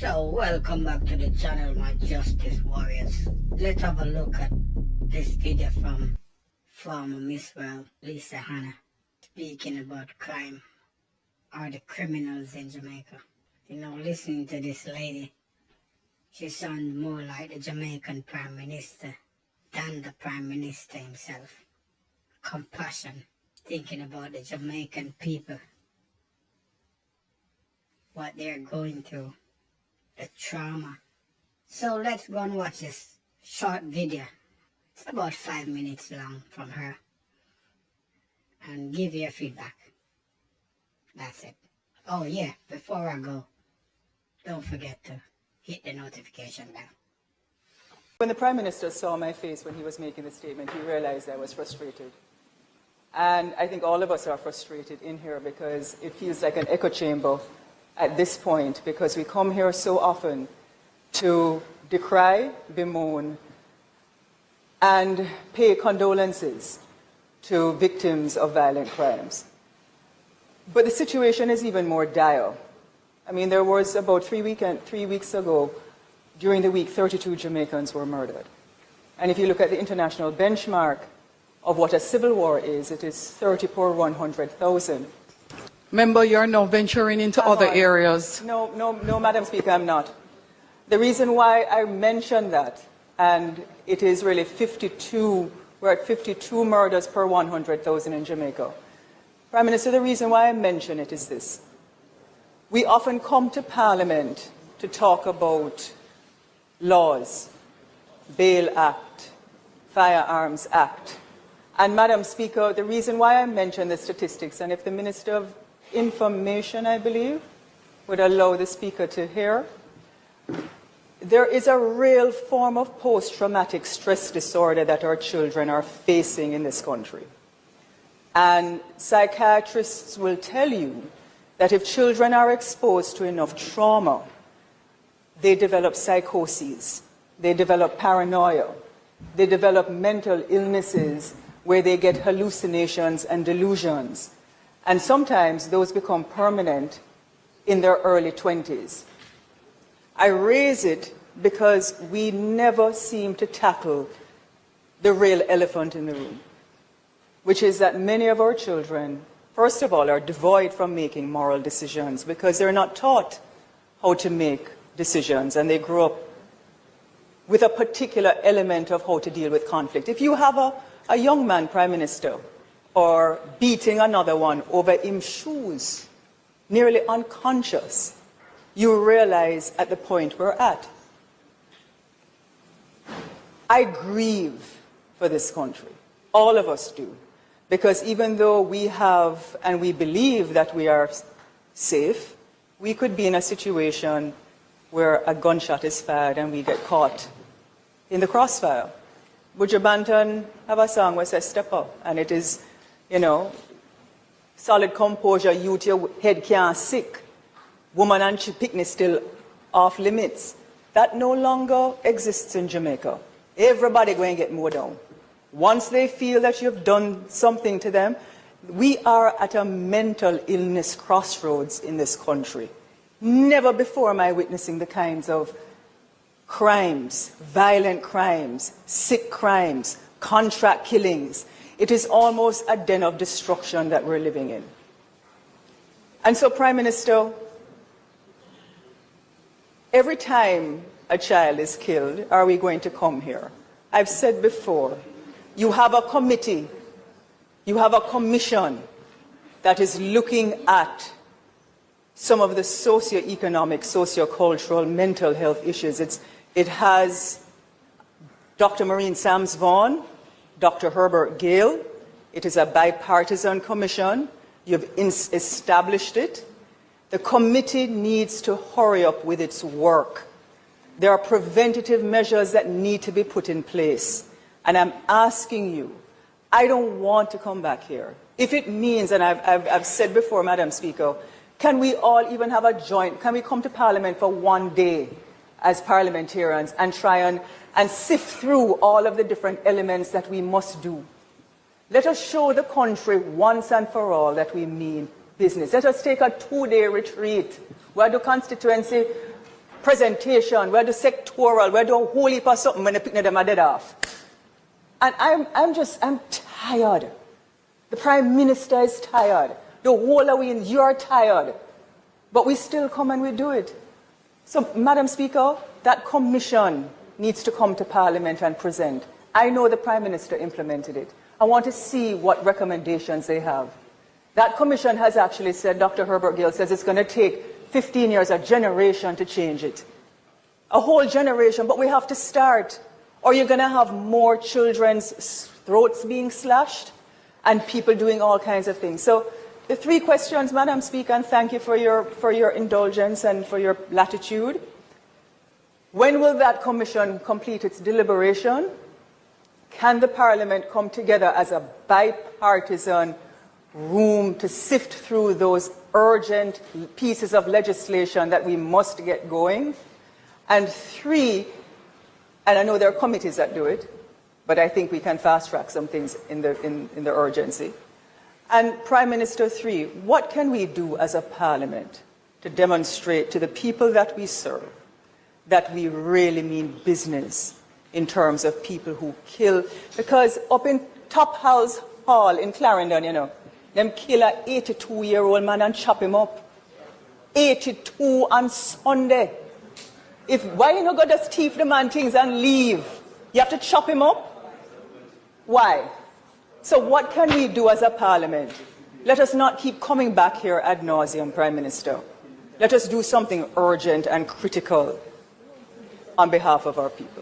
So welcome back to the channel, my justice warriors. Let's have a look at this video from former Miss World Lisa Hanna speaking about crime or the criminals in Jamaica. You know, listening to this lady, she sounds more like the Jamaican Prime Minister than the Prime Minister himself. Compassion, thinking about the Jamaican people, what they're going through, the trauma. So let's go and watch this short video. It's about 5 minutes long from her, and give your feedback. That's it. Oh yeah, before I go, don't forget to hit the notification bell. When the Prime Minister saw my face when he was making the statement, he realized I was frustrated. And I think all of us are frustrated in here because it feels like an echo chamber at this point, because we come here so often to decry, bemoan, and pay condolences to victims of violent crimes. But the situation is even more dire. I mean, there was about 3 weeks ago, during the week, 32 Jamaicans were murdered. And if you look at the international benchmark of what a civil war is, it is 30 per 100,000. Member, you're now venturing into other areas. No, Madam Speaker, I'm not. The reason why I mentioned that, and it is really 52, we're at 52 murders per 100,000 in Jamaica. Prime Minister, the reason why I mention it is this. We often come to Parliament to talk about laws, Bail Act, Firearms Act. And Madam Speaker, the reason why I mention the statistics, and if the Minister of Information, I believe, would allow the Speaker to hear, there is a real form of post-traumatic stress disorder that our children are facing in this country. And psychiatrists will tell you that if children are exposed to enough trauma, they develop psychoses, they develop paranoia, they develop mental illnesses where they get hallucinations and delusions. And sometimes those become permanent in their early 20s. I raise it because we never seem to tackle the real elephant in the room, which is that many of our children, first of all, are devoid from making moral decisions because they're not taught how to make decisions, and they grow up with a particular element of how to deal with conflict. If you have a young man, Prime Minister, or beating another one over his shoes, nearly unconscious, you realize at the point we're at. I grieve for this country. All of us do. Because even though we have and we believe that we are safe, we could be in a situation where a gunshot is fired and we get caught in the crossfire. Buju Banton have a song where it says, step up. And it is, you know, solid composure, youth, your head can't sick. Woman and picnic still off limits. That no longer exists in Jamaica. Everybody going to get mowed down. Once they feel that you've done something to them, we are at a mental illness crossroads in this country. Never before am I witnessing the kinds of crimes, violent crimes, sick crimes, contract killings. It is almost a den of destruction that we're living in. And so, Prime Minister, every time a child is killed, are we going to come here? I've said before, you have a committee, you have a commission that is looking at some of the socio-economic, socio-cultural, mental health issues. It has Dr. Maureen Sams-Vaughan, Dr. Herbert Gale. It is a bipartisan commission. You've established it. The committee needs to hurry up with its work. There are preventative measures that need to be put in place. And I'm asking you, I don't want to come back here. If it means, and I've said before, Madam Speaker, can we all even have a joint, can we come to Parliament for one day as parliamentarians and try and sift through all of the different elements that we must do? Let us show the country once and for all that we mean business. Let us take a 2-day retreat where the constituency presentation, we do sectoral, we do a whole heap of something when the picnic them are dead off. And I'm tired. The Prime Minister is tired. The whole of we, you're tired. But we still come and we do it. So, Madam Speaker, that commission needs to come to Parliament and present. I know the Prime Minister implemented it. I want to see what recommendations they have. That commission has actually said, Dr. Herbert Gale says it's going to take 15 years, a generation to change it. A whole generation, but we have to start. Or you're going to have more children's throats being slashed and people doing all kinds of things. So the three questions, Madam Speaker, and thank you for your indulgence and for your latitude. When will that commission complete its deliberation? Can the Parliament come together as a bipartisan room to sift through those urgent pieces of legislation that we must get going? And three, and I know there are committees that do it, but I think we can fast track some things in the urgency. And Prime Minister, three, what can we do as a Parliament to demonstrate to the people that we serve that we really mean business in terms of people who kill? Because up in Top House Hall in Clarendon, you know, them kill a 82-year-old man and chop him up. 82 on Sunday. Why you not go just thief the man things and leave? You have to chop him up? Why? So what can we do as a Parliament? Let us not keep coming back here ad nauseum, Prime Minister. Let us do something urgent and critical on behalf of our people.